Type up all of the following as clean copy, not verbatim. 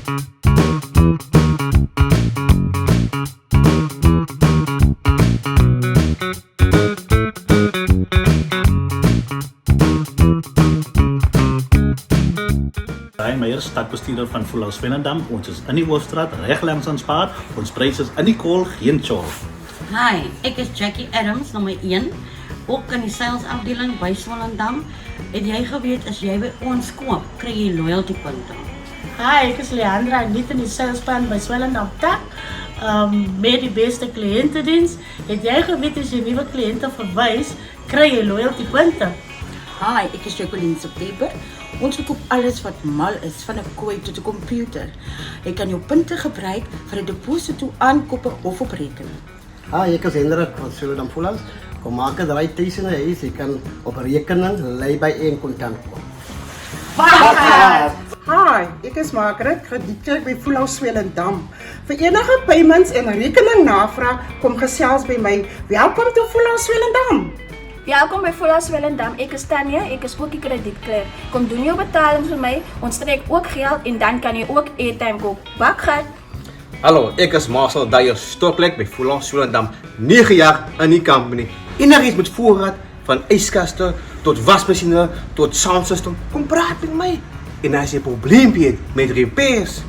Brian Meyer, stadbestuurder van Voelhuis Swellendam. Ons is in die Hoofstraat, reg langs ons pad. Ons pryse is in die kool, geen chorf. Hi, ek is Jackie Adams, nommer 1. Ook in die salesafdeling by Swellendam. Het jy geweet as jy by ons koop, kry jy loyalty punte. Hi, ek is Leandra, niet in die salespan by Swellendam Tak. Met die beste kliëntediens. Het jy geweet as jy nuwe kliënte verwys, kry jy loyalty punte. Hi, ek is Jacqueline September. Ons verkoop alles wat mal is, van 'n kooi tot 'n komputer. Jy kan jou punte gebruik vir 'n deposito aankope of op rekening. Hi, ek is Hendrik van Swellendam Voelhuis. Kom maak 'n draai tuis in 'n huis. Jy kan op rekening, lei by en kontant koop. Hi, ek is Margaret, kredietjek by Voelhuis Swellendam. Vir enige payments en rekening navraag, kom gesels by my. Welkom toe Voelhuis Swellendam. Welkom by Voelhuis Swellendam. Ek is Tanya, ek is ook die kredietklerk. Kom doen jou betalings vir my. Ons trek ook geld en dan kan jy ook airtime koop. Bakgat. Hallo, ek is Marcel Dyer, stokplek by Voelhuis Swellendam. 9 jaar in die company. Enigiets met voorraad, van yskaste tot wasmasjiene tot sound system. Kom praat met my. En as jy 'n probleempie het met repairs,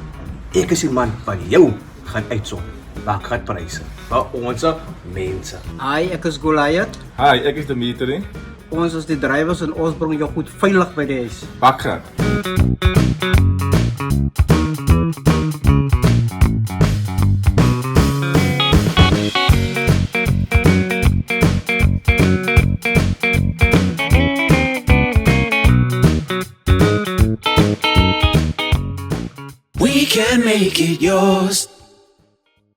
ek is die man wat jou gaan uitsom. Bakgat pryse vir ons mense. Hi, ek is Goliath. Hi, ek is Dimitri. Ons is die drywers en ons bring jou goed veilig by die huis. Bakgat. We can make it yours.